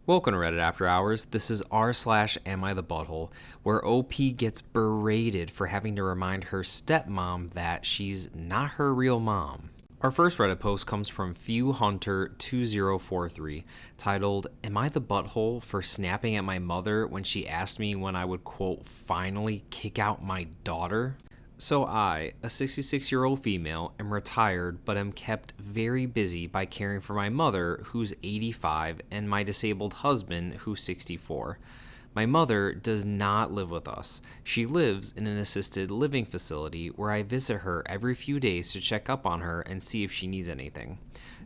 Welcome to Reddit After Hours. This is r/Am I the Butthole, where OP gets berated for having to remind her stepmom that she's not her real mom. Our first Reddit post comes from FewHunter2043, titled, Am I the Butthole for snapping at my mother when she asked me when I would, quote, finally kick out my daughter? So I, a 66-year-old female, am retired but am kept very busy by caring for my mother, who's 85, and my disabled husband, who's 64. My mother does not live with us. She lives in an assisted living facility where I visit her every few days to check up on her and see if she needs anything.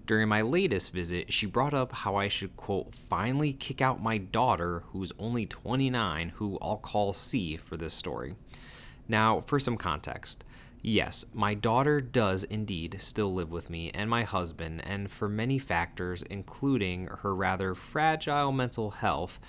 During my latest visit, she brought up how I should, quote, finally kick out my daughter, who's only 29, who I'll call C for this story. Now, for some context, yes, my daughter does indeed still live with me and my husband, and for many factors, including her rather fragile mental health.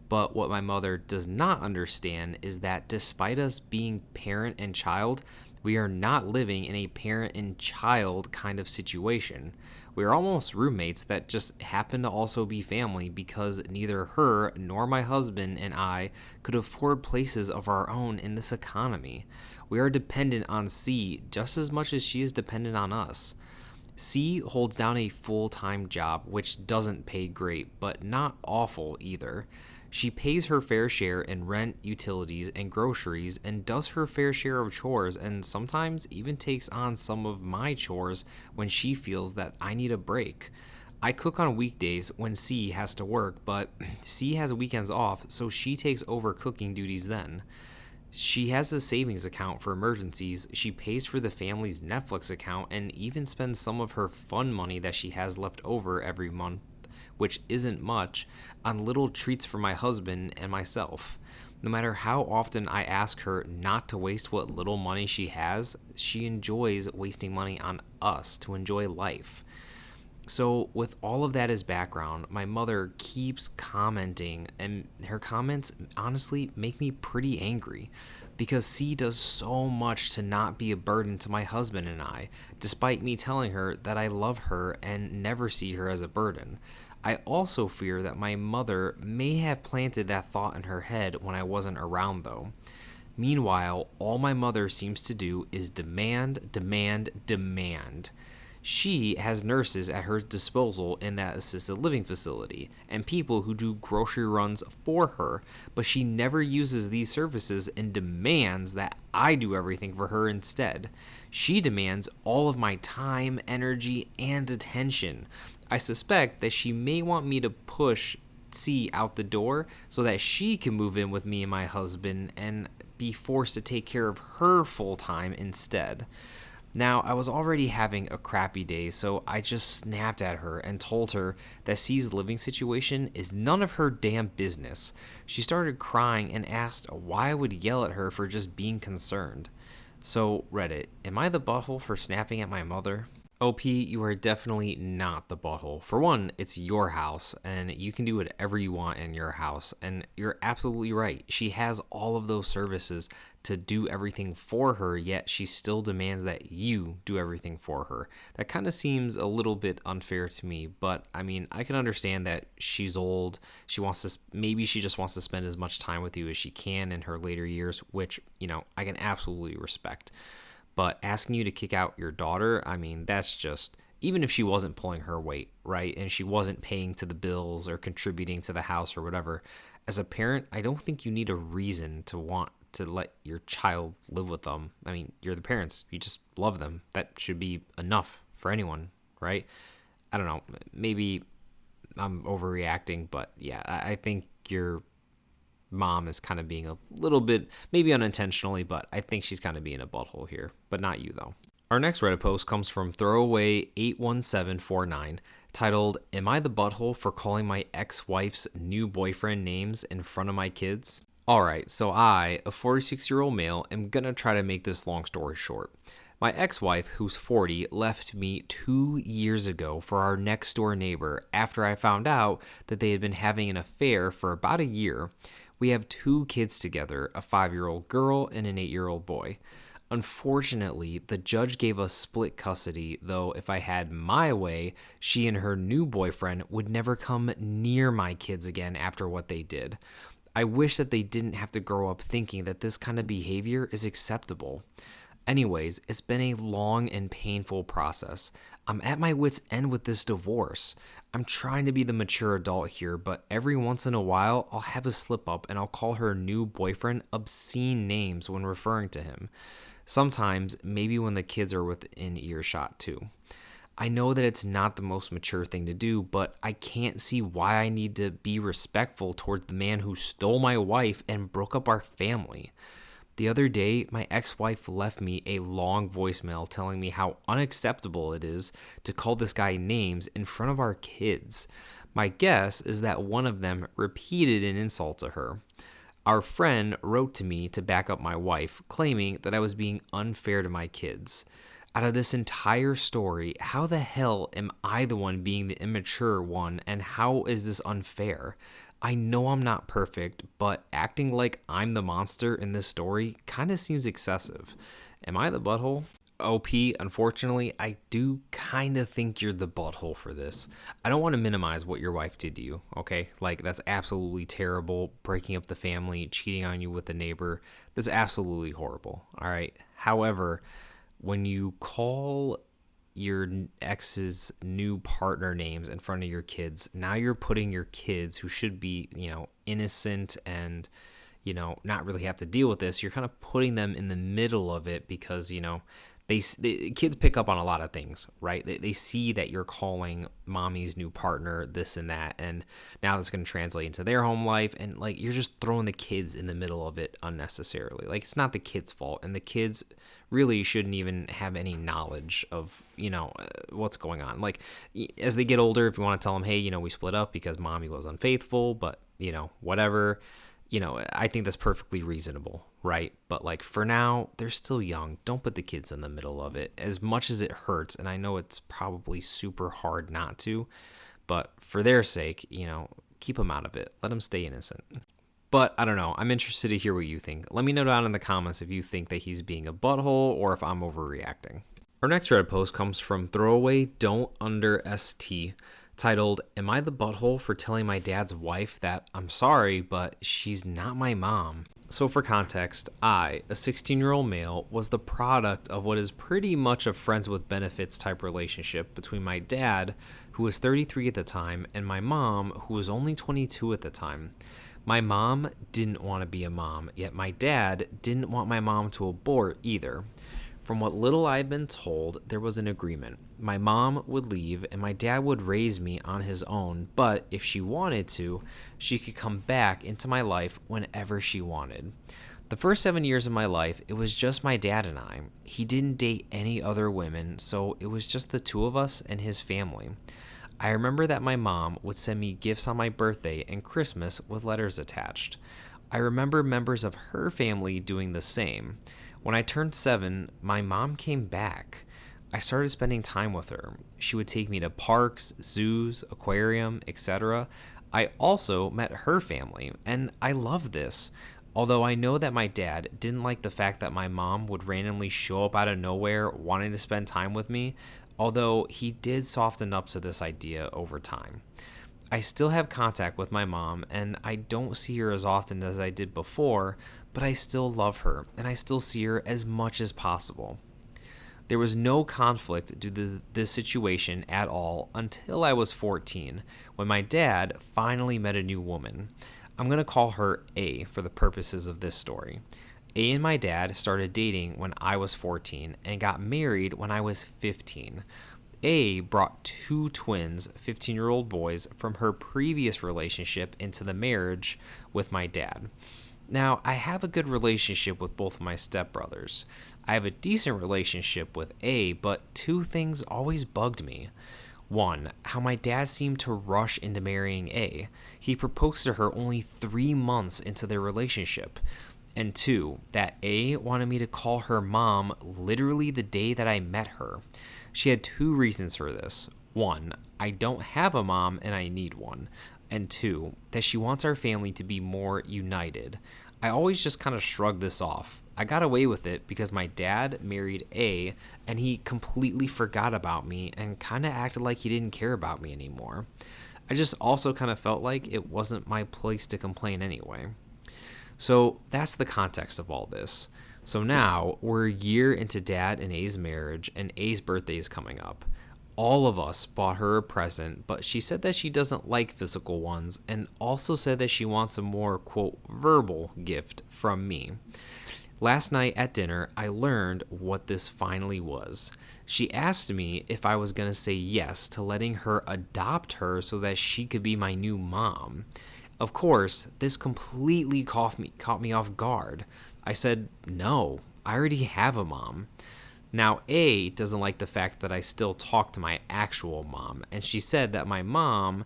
But what my mother does not understand is that despite us being parent and child, we are not living in a parent and child kind of situation. We are almost roommates that just happen to also be family because neither her nor my husband and I could afford places of our own in this economy. We are dependent on C just as much as she is dependent on us. C holds down a full-time job, which doesn't pay great, but not awful either. She pays her fair share in rent, utilities, and groceries, and does her fair share of chores, and sometimes even takes on some of my chores when she feels that I need a break. I cook on weekdays when C has to work, but C has weekends off, so she takes over cooking duties then. She has a savings account for emergencies, she pays for the family's Netflix account, and even spends some of her fun money that she has left over every month, which isn't much, on little treats for my husband and myself. No matter how often I ask her not to waste what little money she has, she enjoys wasting money on us to enjoy life. So, with all of that as background, my mother keeps commenting, and her comments honestly make me pretty angry because C does so much to not be a burden to my husband and I, despite me telling her that I love her and never see her as a burden. I also fear that my mother may have planted that thought in her head when I wasn't around, though. Meanwhile, all my mother seems to do is demand, demand, demand. She has nurses at her disposal in that assisted living facility and people who do grocery runs for her, but she never uses these services and demands that I do everything for her instead. She demands all of my time, energy, and attention. I suspect that she may want me to push C out the door so that she can move in with me and my husband and be forced to take care of her full time instead. Now, I was already having a crappy day, so I just snapped at her and told her that C's living situation is none of her damn business. She started crying and asked why I would yell at her for just being concerned. So, Reddit, am I the butthole for snapping at my mother? OP, you are definitely not the butthole. For one, it's your house, and you can do whatever you want in your house. And you're absolutely right. She has all of those services to do everything for her, yet she still demands that you do everything for her. That kind of seems a little bit unfair to me, but I mean, I can understand that she's old. Maybe she just wants to spend as much time with you as she can in her later years, which, I can absolutely respect. But asking you to kick out your daughter, I mean, that's just, even if she wasn't pulling her weight, right? And she wasn't paying to the bills or contributing to the house or whatever. As a parent, I don't think you need a reason to want to let your child live with them. I mean, you're the parents. You just love them. That should be enough for anyone, right? I don't know. Maybe I'm overreacting, but yeah, I think your mom is kind of being a little bit, maybe unintentionally, but I think she's kind of being a butthole here, but not you though. Our next Reddit post comes from Throwaway81749, titled, Am I the butthole for calling my ex-wife's new boyfriend names in front of my kids? Alright, so I, a 46-year-old male, am gonna try to make this long story short. My ex-wife, who's 40, left me 2 years ago for our next door neighbor after I found out that they had been having an affair for about a year. We have 2 kids together, a 5-year-old girl and an 8-year-old boy. Unfortunately, the judge gave us split custody, though if I had my way, she and her new boyfriend would never come near my kids again after what they did. I wish that they didn't have to grow up thinking that this kind of behavior is acceptable. Anyways, it's been a long and painful process. I'm at my wit's end with this divorce. I'm trying to be the mature adult here, but every once in a while, I'll have a slip up and I'll call her new boyfriend obscene names when referring to him. Sometimes, maybe when the kids are within earshot too. I know that it's not the most mature thing to do, but I can't see why I need to be respectful towards the man who stole my wife and broke up our family. The other day, my ex-wife left me a long voicemail telling me how unacceptable it is to call this guy names in front of our kids. My guess is that one of them repeated an insult to her. Our friend wrote to me to back up my wife, claiming that I was being unfair to my kids. Out of this entire story, how the hell am I the one being the immature one, and how is this unfair? I know I'm not perfect, but acting like I'm the monster in this story kind of seems excessive. Am I the butthole? OP, unfortunately, I do kind of think you're the butthole for this. I don't want to minimize what your wife did to you, okay? Like, that's absolutely terrible. Breaking up the family, cheating on you with a neighbor, that's absolutely horrible, all right? However, when you call your ex's new partner names in front of your kids, now you're putting your kids, who should be, innocent and, not really have to deal with this, you're kind of putting them in the middle of it because, the kids pick up on a lot of things, right? They see that you're calling mommy's new partner this and that, and now that's going to translate into their home life, and like you're just throwing the kids in the middle of it unnecessarily. Like, it's not the kids' fault, and the kids really shouldn't even have any knowledge of what's going on. Like, as they get older, if you want to tell them, hey, we split up because mommy was unfaithful, but whatever. I think that's perfectly reasonable, right? But like, for now, they're still young. Don't put the kids in the middle of it. As much as it hurts, and I know it's probably super hard not to, but for their sake, keep them out of it. Let them stay innocent. But I don't know. I'm interested to hear what you think. Let me know down in the comments if you think that he's being a butthole or if I'm overreacting. Our next Reddit post comes from Throwaway Don't Under ST, titled, "Am I the butthole for telling my dad's wife that I'm sorry, but she's not my mom?" So for context, I, a 16-year-old male, was the product of what is pretty much a friends with benefits type relationship between my dad, who was 33 at the time, and my mom, who was only 22 at the time. My mom didn't want to be a mom, yet my dad didn't want my mom to abort either. From what little I've been told, there was an agreement. My mom would leave and my dad would raise me on his own, but if she wanted to, she could come back into my life whenever she wanted. The first 7 years of my life, it was just my dad and I. He didn't date any other women, so it was just the two of us and his family. I remember that my mom would send me gifts on my birthday and Christmas with letters attached. I remember members of her family doing the same. When I turned 7, my mom came back. I started spending time with her. She would take me to parks, zoos, aquarium, etc. I also met her family, and I love this. Although I know that my dad didn't like the fact that my mom would randomly show up out of nowhere wanting to spend time with me, although he did soften up to this idea over time. I still have contact with my mom, and I don't see her as often as I did before, but I still love her, and I still see her as much as possible. There was no conflict due to this situation at all until I was 14, when my dad finally met a new woman. I'm going to call her A for the purposes of this story. A and my dad started dating when I was 14 and got married when I was 15. A brought 2 twins, 15-year-old boys, from her previous relationship into the marriage with my dad. Now, I have a good relationship with both of my stepbrothers. I have a decent relationship with A, but 2 things always bugged me. 1, how my dad seemed to rush into marrying A. He proposed to her only 3 months into their relationship. And 2, that A wanted me to call her mom literally the day that I met her. She had 2 reasons for this. 1, I don't have a mom and I need one. And 2, that she wants our family to be more united. I always just kind of shrugged this off. I got away with it because my dad married A, and he completely forgot about me and kind of acted like he didn't care about me anymore. I just also kind of felt like it wasn't my place to complain anyway. So that's the context of all this. So now we're a year into Dad and A's marriage, and A's birthday is coming up. All of us bought her a present, but she said that she doesn't like physical ones, and also said that she wants a more, quote, verbal gift from me. Last night at dinner, I learned what this finally was. She asked me if I was going to say yes to letting her adopt her so that she could be my new mom. Of course, this completely caught me off guard. I said, no, I already have a mom. Now, A doesn't like the fact that I still talk to my actual mom, and she said that my mom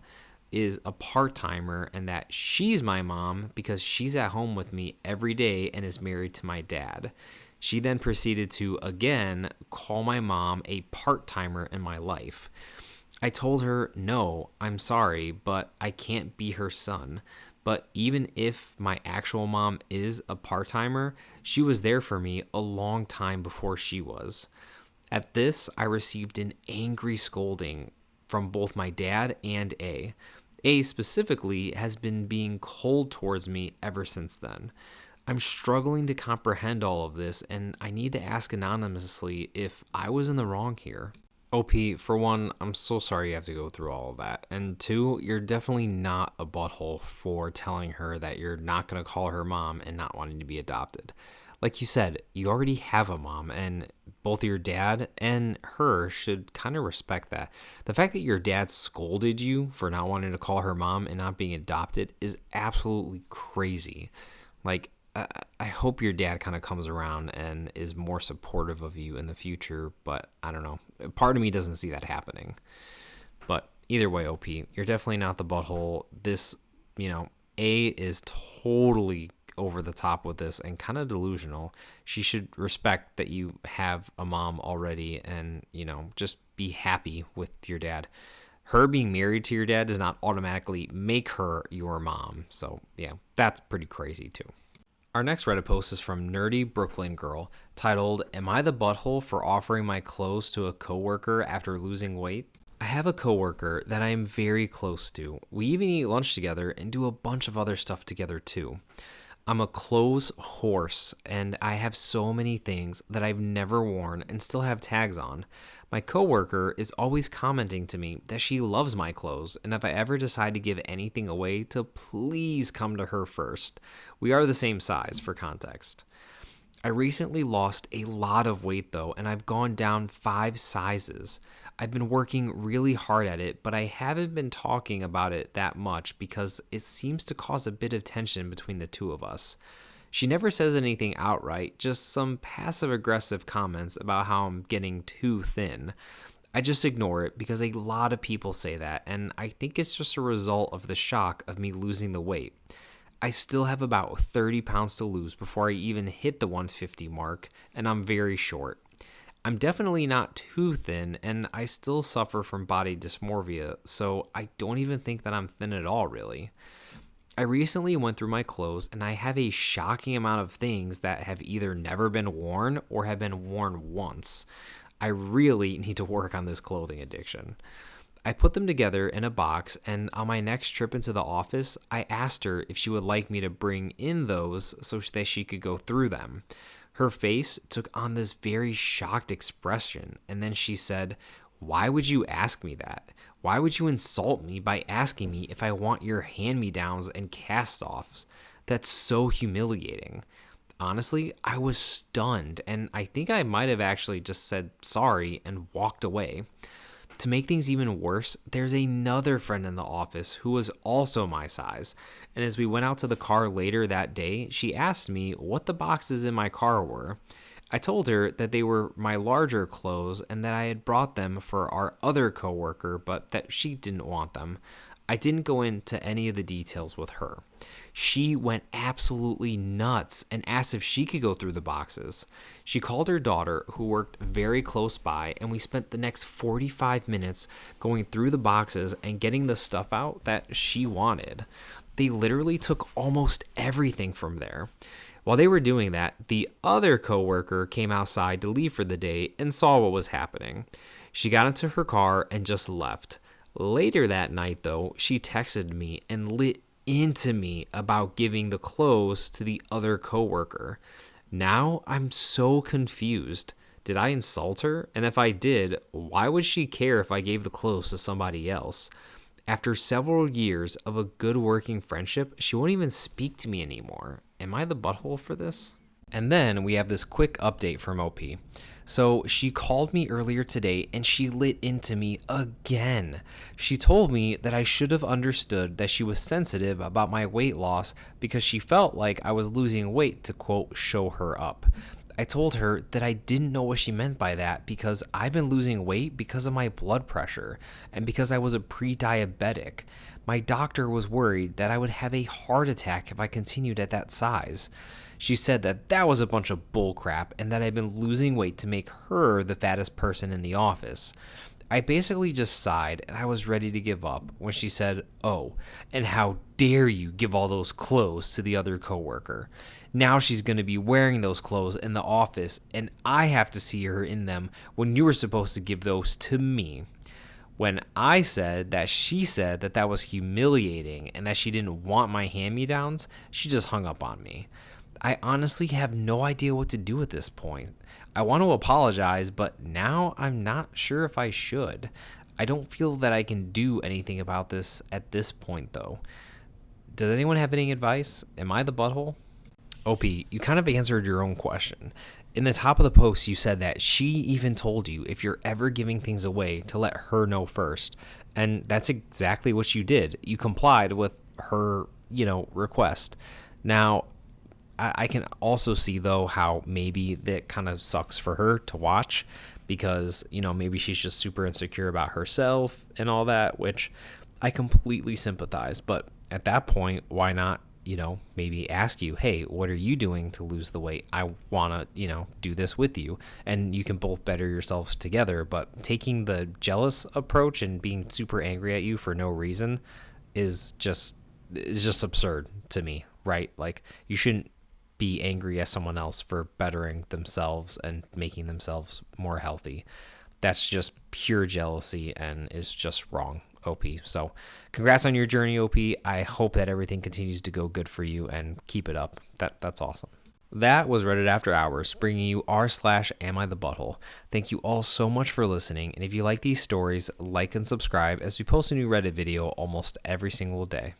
is a part-timer and that she's my mom because she's at home with me every day and is married to my dad. She then proceeded to, again, call my mom a part-timer in my life. I told her, no, I'm sorry, but I can't be her son. But even if my actual mom is a part-timer, she was there for me a long time before she was. At this, I received an angry scolding from both my dad and A. A specifically has been being cold towards me ever since then. I'm struggling to comprehend all of this, and I need to ask anonymously if I was in the wrong here. OP, for one, I'm so sorry you have to go through all of that. And two, you're definitely not a butthole for telling her that you're not going to call her mom and not wanting to be adopted. Like you said, you already have a mom, and both your dad and her should kind of respect that. The fact that your dad scolded you for not wanting to call her mom and not being adopted is absolutely crazy. Like, I hope your dad kind of comes around and is more supportive of you in the future, but I don't know. Part of me doesn't see that happening. But either way, OP, you're definitely not the butthole. This, A is totally over the top with this and kind of delusional. She should respect that you have a mom already and, just be happy with your dad. Her being married to your dad does not automatically make her your mom. So, yeah, that's pretty crazy too. Our next Reddit post is from Nerdy Brooklyn Girl, titled, "Am I the butthole for offering my clothes to a coworker after losing weight?" I have a coworker that I am very close to. We even eat lunch together and do a bunch of other stuff together too. I'm a clothes horse, and I have so many things that I've never worn and still have tags on. My coworker is always commenting to me that she loves my clothes, and if I ever decide to give anything away, to please come to her first. We are the same size, for context. I recently lost a lot of weight though, and I've gone down 5 sizes. I've been working really hard at it, but I haven't been talking about it that much because it seems to cause a bit of tension between the two of us. She never says anything outright, just some passive-aggressive comments about how I'm getting too thin. I just ignore it because a lot of people say that, and I think it's just a result of the shock of me losing the weight. I still have about 30 pounds to lose before I even hit the 150 mark, and I'm very short. I'm definitely not too thin, and I still suffer from body dysmorphia, so I don't even think that I'm thin at all, really. I recently went through my clothes, and I have a shocking amount of things that have either never been worn or have been worn once. I really need to work on this clothing addiction. I put them together in a box, and on my next trip into the office, I asked her if she would like me to bring in those so that she could go through them. Her face took on this very shocked expression, and then she said, "Why would you ask me that? Why would you insult me by asking me if I want your hand-me-downs and cast-offs? That's so humiliating." Honestly, I was stunned, and I think I might have actually just said sorry and walked away. To make things even worse, there's another friend in the office who was also my size, and as we went out to the car later that day, she asked me what the boxes in my car were. I told her that they were my larger clothes and that I had brought them for our other coworker, but that she didn't want them. I didn't go into any of the details with her. She went absolutely nuts and asked if she could go through the boxes. She called her daughter, who worked very close by, and we spent the next 45 minutes going through the boxes and getting the stuff out that she wanted. They literally took almost everything from there. While they were doing that, the other coworker came outside to leave for the day and saw what was happening. She got into her car and just left. Later that night, though, she texted me and lit into me about giving the clothes to the other coworker. Now I'm so confused. Did I insult her? And if I did, why would she care if I gave the clothes to somebody else? After several years of a good working friendship, she won't even speak to me anymore. Am I the butthole for this? And then we have this quick update from OP. So she called me earlier today and she lit into me again. She told me that I should have understood that she was sensitive about my weight loss because she felt like I was losing weight to, quote, show her up. I told her that I didn't know what she meant by that because I've been losing weight because of my blood pressure and because I was a pre-diabetic. My doctor was worried that I would have a heart attack if I continued at that size. She said that that was a bunch of bullcrap and that I'd been losing weight to make her the fattest person in the office. I basically just sighed and I was ready to give up when she said, "Oh, and how dare you give all those clothes to the other coworker? Now she's going to be wearing those clothes in the office and I have to see her in them when you were supposed to give those to me." When I said that she said that that was humiliating and that she didn't want my hand-me-downs, she just hung up on me. I honestly have no idea what to do at this point. I want to apologize, but now I'm not sure if I should. I don't feel that I can do anything about this at this point, though. Does anyone have any advice? Am I the butthole? OP, you kind of answered your own question. In the top of the post, you said that she even told you if you're ever giving things away to let her know first. And that's exactly what you did. You complied with her, request. Now, I can also see, though, how maybe that kind of sucks for her to watch because, maybe she's just super insecure about herself and all that, which I completely sympathize. But at that point, why not, maybe ask you, hey, what are you doing to lose the weight? I want to, do this with you. And you can both better yourselves together. But taking the jealous approach and being super angry at you for no reason is just absurd to me, right? Like, you shouldn't be angry at someone else for bettering themselves and making themselves more healthy. That's just pure jealousy and is just wrong, OP. So congrats on your journey, OP. I hope that everything continues to go good for you and keep it up. That's awesome. That was Reddit After Hours, bringing you r/Am I the Butthole. Thank you all so much for listening. And if you like these stories, like and subscribe as we post a new Reddit video almost every single day.